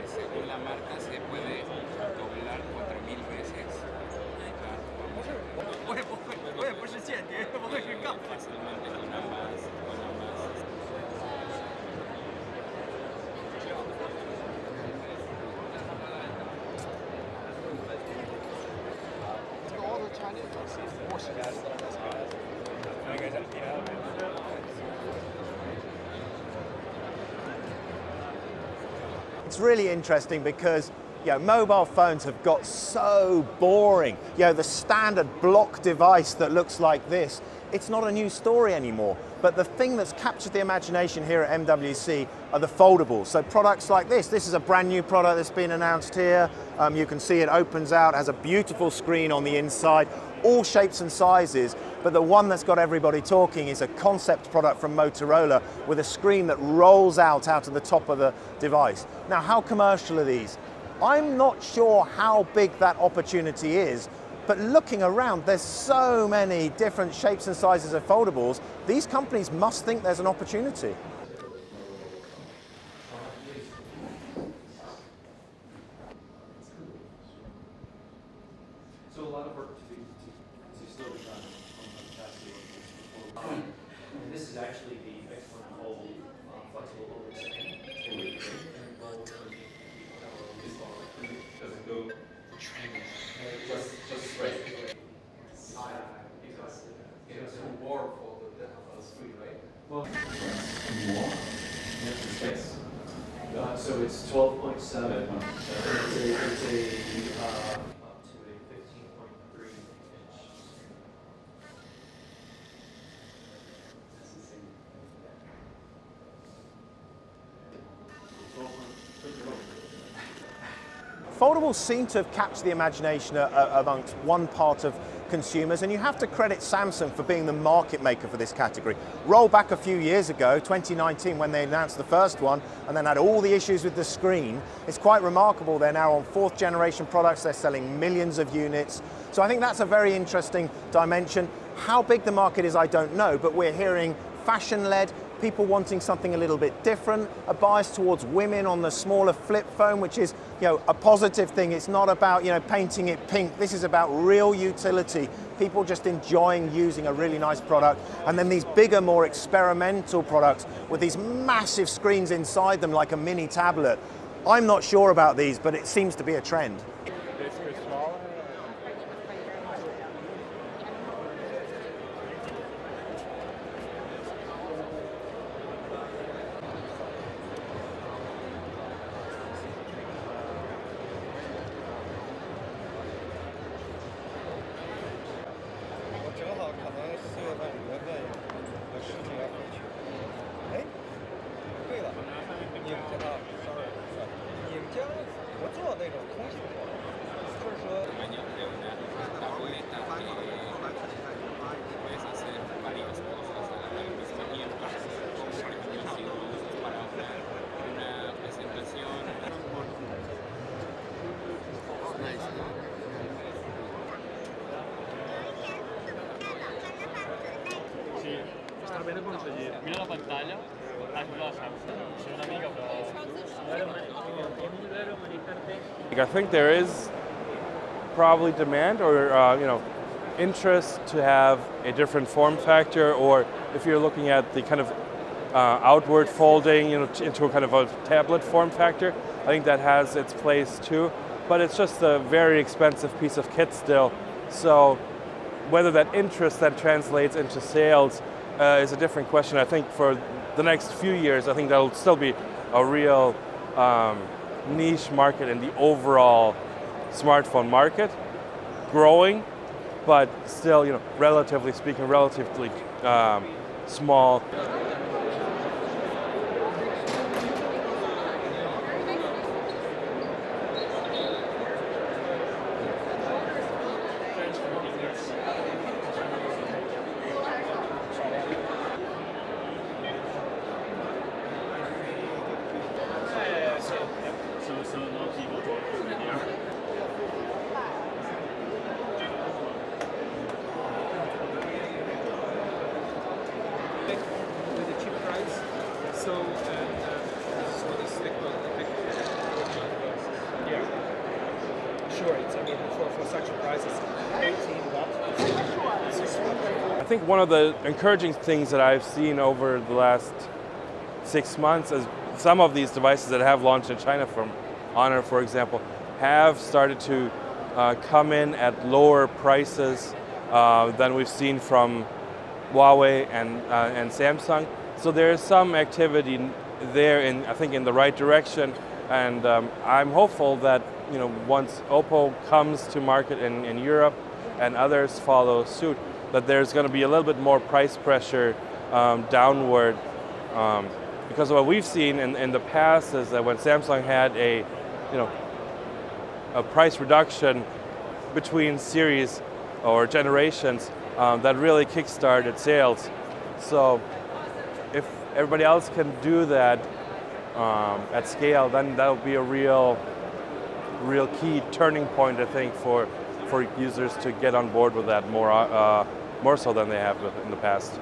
Según la marca se puede doblar 4000 veces. Fácilmente con ambas. It's really interesting because mobile phones have got so boring. The standard block device that looks like this, it's not a new story anymore. But the thing that's captured the imagination here at MWC are the foldables. So products like this is a brand new product that's been announced here. You can see it opens out, has a beautiful screen on the inside, all shapes and sizes. But the one that's got everybody talking is a concept product from Motorola with a screen that rolls out of the top of the device. Now, how commercial are these? I'm not sure how big that opportunity is, but looking around, there's so many different shapes and sizes of foldables. These companies must think there's an opportunity. So a lot of work to still be done on capacity. And this is actually the excellent old flexible over setting. Doesn't go just right. It's a war for the screen, right? Well, yes. So it's 12.7. It's a up to a 15.3 inch. That's the same. Foldables seem to have captured the imagination amongst one part of consumers, and you have to credit Samsung for being the market maker for this category. Roll back a few years ago, 2019, when they announced the first one and then had all the issues with the screen. It's quite remarkable. They're now on 4th generation products. They're selling millions of units. So I think that's a very interesting dimension. How big the market is, I don't know, but we're hearing fashion-led, people wanting something a little bit different, a bias towards women on the smaller flip phone, which is a positive thing. It's not about painting it pink. This is about real utility, people just enjoying using a really nice product. And then these bigger, more experimental products with these massive screens inside them like a mini tablet. I'm not sure about these, but it seems to be a trend. Mira la pantalla, hazlo a Samsung. Soy una amiga, I think there is probably demand or interest to have a different form factor, or if you're looking at the kind of outward folding into a kind of a tablet form factor, I think that has its place too. But it's just a very expensive piece of kit still. So whether that interest then translates into sales is a different question. I think for the next few years, I think that'll still be a real niche market in the overall smartphone market, growing, but still, relatively speaking, relatively small. So the stick yeah, sure. It's, I mean, for such a price, it's 18 watts. I think one of the encouraging things that I've seen over the last 6 months is some of these devices that have launched in China, from Honor, for example, have started to come in at lower prices than we've seen from Huawei and Samsung. So there is some activity there, I think, in the right direction, and I'm hopeful that once Oppo comes to market in Europe and others follow suit, that there's going to be a little bit more price pressure downward. Because what we've seen in the past is that when Samsung had a price reduction between series or generations, that really kick-started sales. So if everybody else can do that at scale, then that'll be a real key turning point, I think, for users to get on board with that more so than they have in the past.